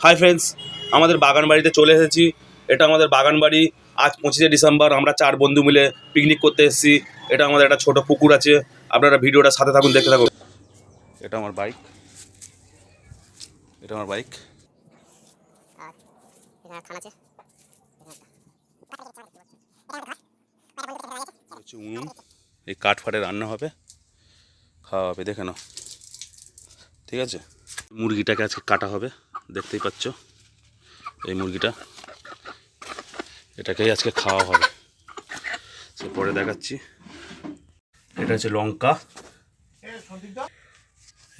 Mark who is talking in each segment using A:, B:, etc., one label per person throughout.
A: Hi friends, আমাদের বাগান বাড়িতে চলে এসেছি। এটা আমাদের বাগান বাড়ি। আজ 25শে ডিসেম্বর আমরা 4 বন্ধু মিলে পিকনিক করতে এসেছি। এটা আমাদের একটা ছোট পুকুর আছে। আপনারা ভিডিওটা সাথে থাকুন, দেখতে থাকুন। এটা আমার বাইক, এটা আমার বাইক। এই কাঠ ফাটে রান্না হবে, খাওয়া হবে, দেখে নাও। ঠিক আছে, মুরগিটাকে আজকে কাটা হবে, দেখতেই পাচ্ছ। এই মুরগিটা, এটাকেই আজকে খাওয়া হবে। সে পরে দেখাচ্ছি। এটা হচ্ছে লঙ্কা,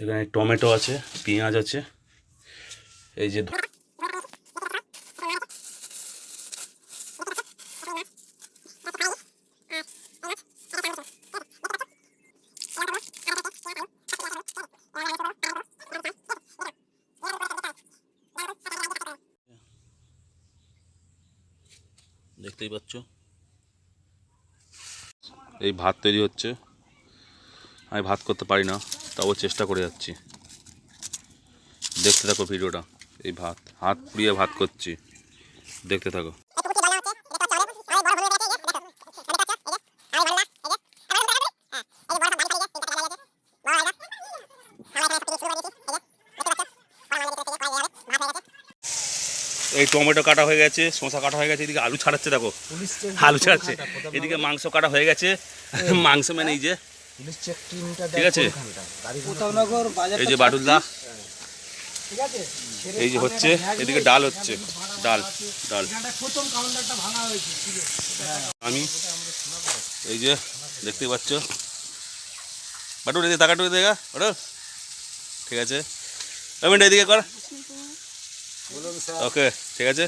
A: এখানে টমেটো আছে, পেঁয়াজ আছে। এই যে দেখতেই পাচ্ছ, এই ভাত তৈরি হচ্ছে। আমি ভাত করতে পারি না, তাও চেষ্টা করে যাচ্ছি। দেখতে থাকো ভিডিওটা। এই হাত পুড়িয়ে ভাত করছি, দেখতে থাকো। এই টমেটো কাটা হয়ে গেছে, শসা কাটা হয়ে গেছে, এদিকে আলু ছাড়াচ্ছে, দেখো আলু ছাড়াচ্ছে। এদিকে মাংস কাটা হয়ে গেছে, মাংস মানে এই যে, ঠিক আছে। এই যে বাটুলদা, এই যে হচ্ছে, এদিকে ডাল হচ্ছে, ডাল ডাল। আমি এই যে দেখতে পাচ্ছ, বাটুল এদিকে তাকাটু, দেখা বাটুল, ঠিক আছে। মিনিট এদিকে কর, ওকে, ঠিক আছে।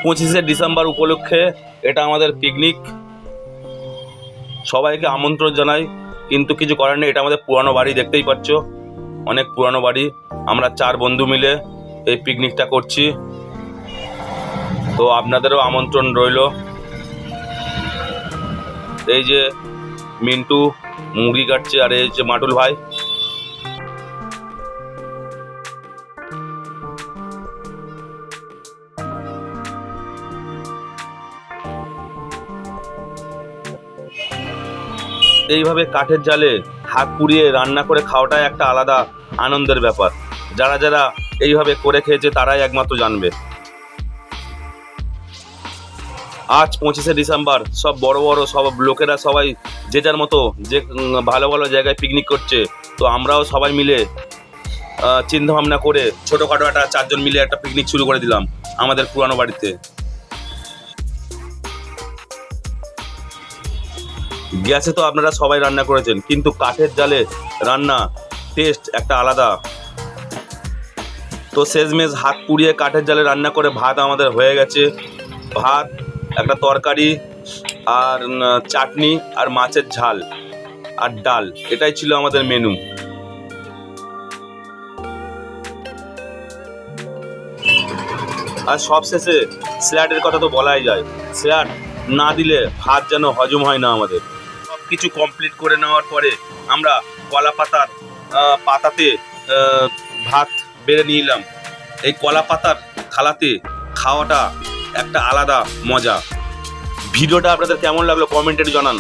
A: পঁচিশে ডিসেম্বর উপলক্ষে এটা আমাদের পিকনিক। সবাইকে আমন্ত্রণ জানাই, কিন্তু কিছু করার নেই। এটা আমাদের পুরানো বাড়ি, দেখতেই পাচ্ছ, অনেক পুরানো বাড়ি। আমরা 4 বন্ধু মিলে এই পিকনিকটা করছি, তো আপনাদেরও আমন্ত্রণ রইল। এই যে মিন্টু মুরগি কাটছে, আর এই যে মাটুল ভাই। এইভাবে কাঠের জালে হাত পুড়িয়ে রান্না করে খাওয়াটাই একটা আলাদা আনন্দের ব্যাপার। যারা যারা এইভাবে করে খেয়েছে তারাই একমাত্র জানবে। আজ 25শে ডিসেম্বর, সব বড় বড় সব লোকেরা সবাই যে যার মতো যে ভালো ভালো জায়গায় পিকনিক করছে। তো আমরাও সবাই মিলে চিন্তা ভাবনা করে ছোটোখাটো একটা 4 জন মিলে একটা পিকনিক শুরু করে দিলাম আমাদের পুরানো বাড়িতে। গ্যাসে তো আপনারা সবাই রান্না করেছেন, কিন্তু কাঠের জালে রান্না টেস্ট একটা আলাদা। তো শেষমেশ হাত পুড়িয়ে কাঠের জালে রান্না করে ভাত আমাদের হয়ে গেছে। ভাত, একটা তরকারি, আর চাটনি, আর মাছের ঝাল, আর ডাল। এটাই ছিল আমাদের মেনু। আর সবশেষে স্যালাডের কথা তো বলাই যায়। স্যালাড না দিলে ভাত যেন হজম হয় না আমাদের। সব কিছু কমপ্লিট করে নেওয়ার পরে আমরা কলা পাতাতে ভাত বেড়ে নিলাম। এই কলা পাতার থালাতে খাওয়াটা একটা আলাদা মজা। ভিডিওটা আপনাদের কেমন লাগলো কমেন্টে জানান।